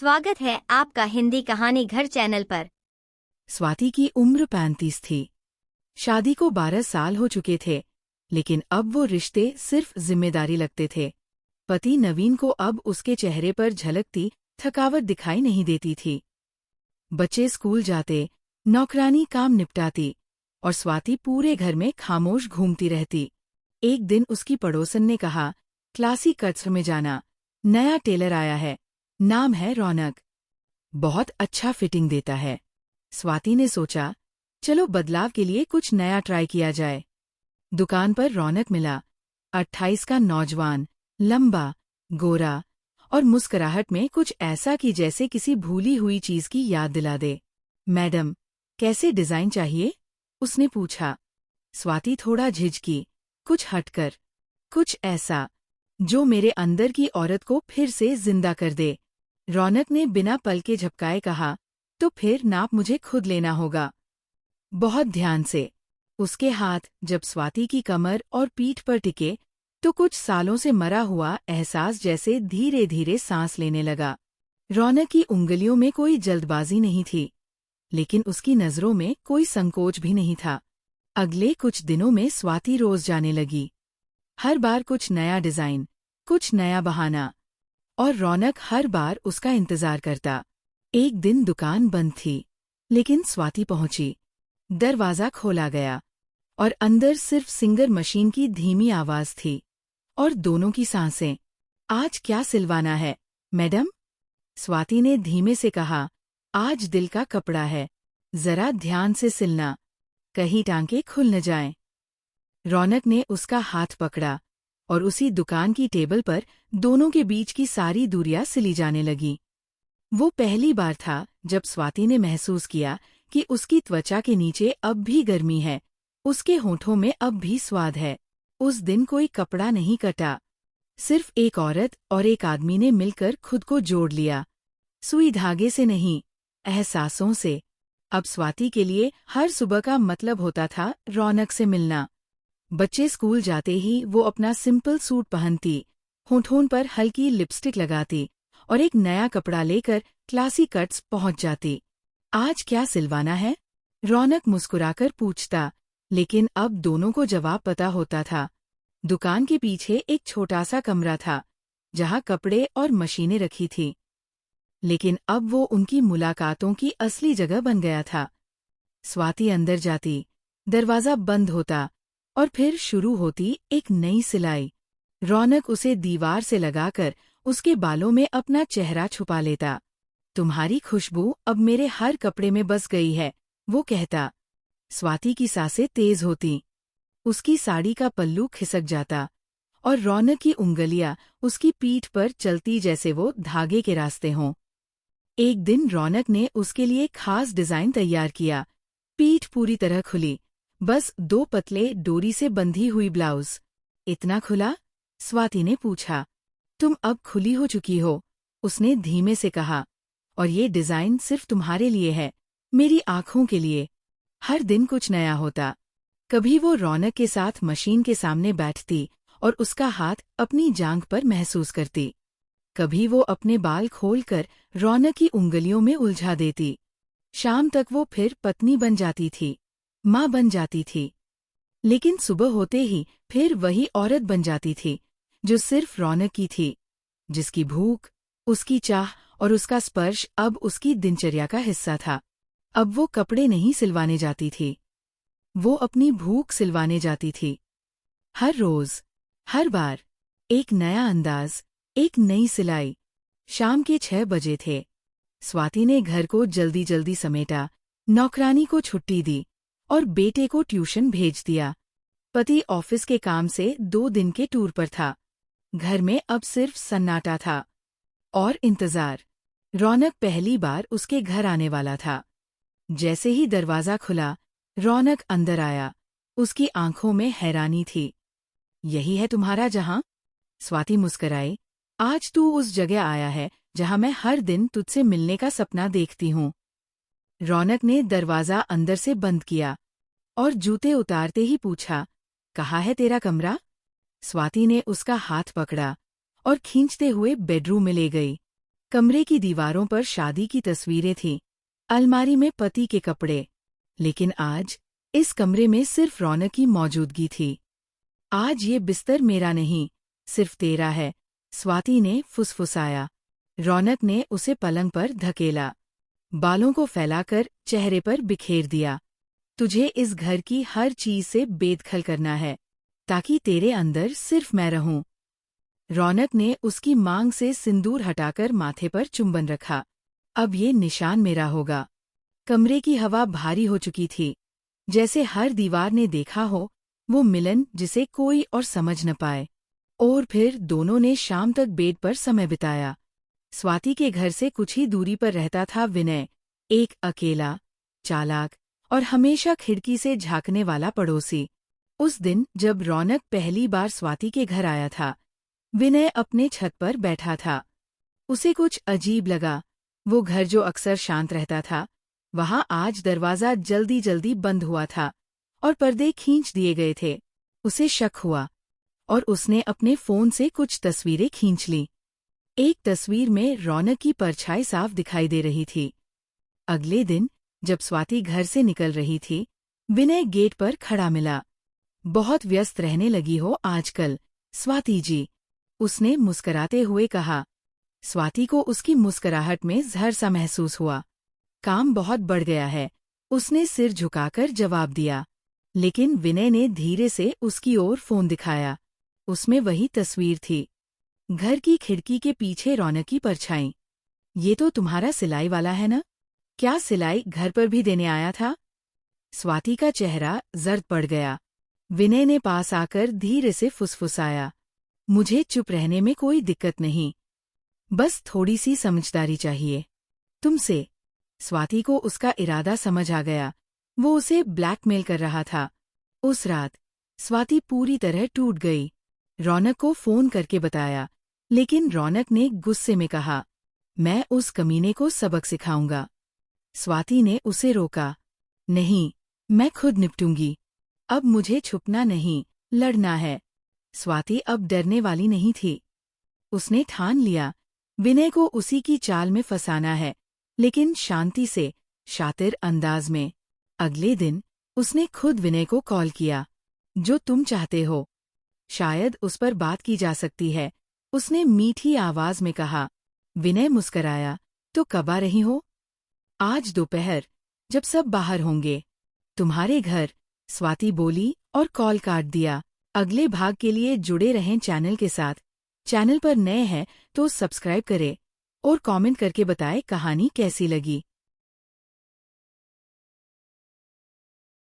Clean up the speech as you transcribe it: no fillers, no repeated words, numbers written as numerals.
स्वागत है आपका हिंदी कहानी घर चैनल पर। स्वाति की उम्र 35 थी। शादी को 12 साल हो चुके थे, लेकिन अब वो रिश्ते सिर्फ जिम्मेदारी लगते थे। पति नवीन को अब उसके चेहरे पर झलकती थकावट दिखाई नहीं देती थी। बच्चे स्कूल जाते, नौकरानी काम निपटाती और स्वाति पूरे घर में खामोश घूमती रहती। एक दिन उसकी पड़ोसन ने कहा, क्लासी कट्स में जाना, नया टेलर आया है, नाम है रौनक, बहुत अच्छा फिटिंग देता है। स्वाति ने सोचा, चलो बदलाव के लिए कुछ नया ट्राई किया जाए। दुकान पर रौनक मिला, 28 का नौजवान, लंबा, गोरा और मुस्कुराहट में कुछ ऐसा कि जैसे किसी भूली हुई चीज की याद दिला दे। मैडम, कैसे डिजाइन चाहिए? उसने पूछा। स्वाति थोड़ा झिझकी, कुछ हटकर, कुछ ऐसा जो मेरे अंदर की औरत को फिर से जिंदा कर दे। रौनक ने बिना पलके झपकाए कहा, तो फिर नाप मुझे खुद लेना होगा। बहुत ध्यान से। उसके हाथ जब स्वाति की कमर और पीठ पर टिके तो कुछ सालों से मरा हुआ एहसास जैसे धीरे धीरे सांस लेने लगा। रौनक की उंगलियों में कोई जल्दबाजी नहीं थी, लेकिन उसकी नजरों में कोई संकोच भी नहीं था। अगले कुछ दिनों में स्वाति रोज जाने लगी। हर बार कुछ नया डिजाइन, कुछ नया बहाना, और रौनक हर बार उसका इंतजार करता। एक दिन दुकान बंद थी, लेकिन स्वाति पहुंची। दरवाजा खोला गया और अंदर सिर्फ सिंगर मशीन की धीमी आवाज थी और दोनों की सांसें। आज क्या सिलवाना है, मैडम? स्वाति ने धीमे से कहा, आज दिल का कपड़ा है, जरा ध्यान से सिलना, कहीं टांके खुल न जाएं। रौनक ने उसका हाथ पकड़ा और उसी दुकान की टेबल पर दोनों के बीच की सारी दूरियां सिली जाने लगी। वो पहली बार था जब स्वाति ने महसूस किया कि उसकी त्वचा के नीचे अब भी गर्मी है, उसके होठों में अब भी स्वाद है। उस दिन कोई कपड़ा नहीं कटा, सिर्फ एक औरत और एक आदमी ने मिलकर खुद को जोड़ लिया। सुई धागे से नहीं, एहसासों से। अब स्वाति के लिए हर सुबह का मतलब होता था रौनक से मिलना। बच्चे स्कूल जाते ही वो अपना सिंपल सूट पहनती, होठों पर हल्की लिपस्टिक लगाती और एक नया कपड़ा लेकर क्लासी कट्स पहुंच जाती। आज क्या सिलवाना है? रौनक मुस्कुराकर पूछता, लेकिन अब दोनों को जवाब पता होता था। दुकान के पीछे एक छोटा सा कमरा था, जहां कपड़े और मशीनें रखी थी। लेकिन अब वो उनकी मुलाकातों की असली जगह बन गया था। स्वाति अंदर जाती, दरवाजा बंद होता और फिर शुरू होती एक नई सिलाई। रौनक उसे दीवार से लगाकर उसके बालों में अपना चेहरा छुपा लेता। तुम्हारी खुशबू अब मेरे हर कपड़े में बस गई है, वो कहता। स्वाति की सांसें तेज होती, उसकी साड़ी का पल्लू खिसक जाता और रौनक की उंगलियां उसकी पीठ पर चलती जैसे वो धागे के रास्ते हों। एक दिन रौनक ने उसके लिए खास डिजाइन तैयार किया। पीठ पूरी तरह खुली, बस 2 पतले डोरी से बंधी हुई ब्लाउज। इतना खुला? स्वाति ने पूछा। तुम अब खुली हो चुकी हो, उसने धीमे से कहा, और ये डिजाइन सिर्फ तुम्हारे लिए है, मेरी आंखों के लिए। हर दिन कुछ नया होता। कभी वो रौनक के साथ मशीन के सामने बैठती और उसका हाथ अपनी जांघ पर महसूस करती। कभी वो अपने बाल खोलकर रौनक की उंगलियों में उलझा देती। शाम तक वो फिर पत्नी बन जाती थी, माँ बन जाती थी। लेकिन सुबह होते ही फिर वही औरत बन जाती थी, जो सिर्फ रौनक की थी, जिसकी भूख, उसकी चाह और उसका स्पर्श अब उसकी दिनचर्या का हिस्सा था। अब वो कपड़े नहीं सिलवाने जाती थी, वो अपनी भूख सिलवाने जाती थी। हर रोज, हर बार, एक नया अंदाज, एक नई सिलाई। शाम के 6 बजे थे। स्वाति ने घर को जल्दी जल्दी समेटा, नौकरानी को छुट्टी दी और बेटे को ट्यूशन भेज दिया। पति ऑफिस के काम से 2 दिन के टूर पर था। घर में अब सिर्फ सन्नाटा था और इंतजार। रौनक पहली बार उसके घर आने वाला था। जैसे ही दरवाजा खुला, रौनक अंदर आया। उसकी आंखों में हैरानी थी। यही है तुम्हारा जहां? स्वाति मुस्कुराई। आज तू उस जगह आया है जहां मैं हर दिन तुझसे मिलने का सपना देखती हूँ। रौनक ने दरवाजा अंदर से बंद किया और जूते उतारते ही पूछा, कहाँ है तेरा कमरा? स्वाति ने उसका हाथ पकड़ा और खींचते हुए बेडरूम में ले गई। कमरे की दीवारों पर शादी की तस्वीरें थीं, अलमारी में पति के कपड़े। लेकिन आज इस कमरे में सिर्फ रौनक की मौजूदगी थी। आज ये बिस्तर मेरा नहीं, सिर्फ तेरा है, स्वाति ने फुसफुसाया। रौनक ने उसे पलंग पर धकेला, बालों को फैलाकर चेहरे पर बिखेर दिया। तुझे इस घर की हर चीज से बेदखल करना है, ताकि तेरे अंदर सिर्फ मैं रहूं। रौनक ने उसकी मांग से सिंदूर हटाकर माथे पर चुंबन रखा। अब ये निशान मेरा होगा। कमरे की हवा भारी हो चुकी थी, जैसे हर दीवार ने देखा हो वो मिलन जिसे कोई और समझ न पाए। और फिर दोनों ने शाम तक बेड पर समय बिताया। स्वाति के घर से कुछ ही दूरी पर रहता था विनय, एक अकेला, चालाक और हमेशा खिड़की से झांकने वाला पड़ोसी। उस दिन जब रौनक पहली बार स्वाति के घर आया था, विनय अपने छत पर बैठा था। उसे कुछ अजीब लगा। वो घर जो अक्सर शांत रहता था, वहां आज दरवाजा जल्दी जल्दी बंद हुआ था और पर्दे खींच दिए गए थे। उसे शक हुआ और उसने अपने फोन से कुछ तस्वीरें खींच लीं। एक तस्वीर में रौनक की परछाई साफ दिखाई दे रही थी। अगले दिन जब स्वाति घर से निकल रही थी, विनय गेट पर खड़ा मिला। बहुत व्यस्त रहने लगी हो आजकल, स्वाति जी, उसने मुस्कराते हुए कहा। स्वाति को उसकी मुस्कराहट में जहर सा महसूस हुआ। काम बहुत बढ़ गया है, उसने सिर झुकाकर जवाब दिया। लेकिन विनय ने धीरे से उसकी ओर फोन दिखाया। उसमें वही तस्वीर थी, घर की खिड़की के पीछे रौनक की परछाई। ये तो तुम्हारा सिलाई वाला है ना? क्या सिलाई घर पर भी देने आया था? स्वाति का चेहरा जर्द पड़ गया। विनय ने पास आकर धीरे से फुसफुसाया। मुझे चुप रहने में कोई दिक्कत नहीं, बस थोड़ी सी समझदारी चाहिए तुमसे। स्वाति को उसका इरादा समझ आ गया। वो उसे ब्लैकमेल कर रहा था। उस रात स्वाति पूरी तरह टूट गई। रौनक को फोन करके बताया, लेकिन रौनक ने गुस्से में कहा, मैं उस कमीने को सबक सिखाऊंगा। स्वाति ने उसे रोका, नहीं, मैं खुद निपटूंगी। अब मुझे छुपना नहीं, लड़ना है। स्वाति अब डरने वाली नहीं थी। उसने ठान लिया, विनय को उसी की चाल में फंसाना है, लेकिन शांति से, शातिर अंदाज में। अगले दिन उसने खुद विनय को कॉल किया। जो तुम चाहते हो, शायद उस पर बात की जा सकती है, उसने मीठी आवाज में कहा। विनय मुस्कराया, तो कब आ रही हो? आज दोपहर, जब सब बाहर होंगे। तुम्हारे घर, स्वाति बोली और कॉल काट दिया। अगले भाग के लिए जुड़े रहें चैनल के साथ। चैनल पर नए हैं तो सब्सक्राइब करें और कमेंट करके बताएं कहानी कैसी लगी।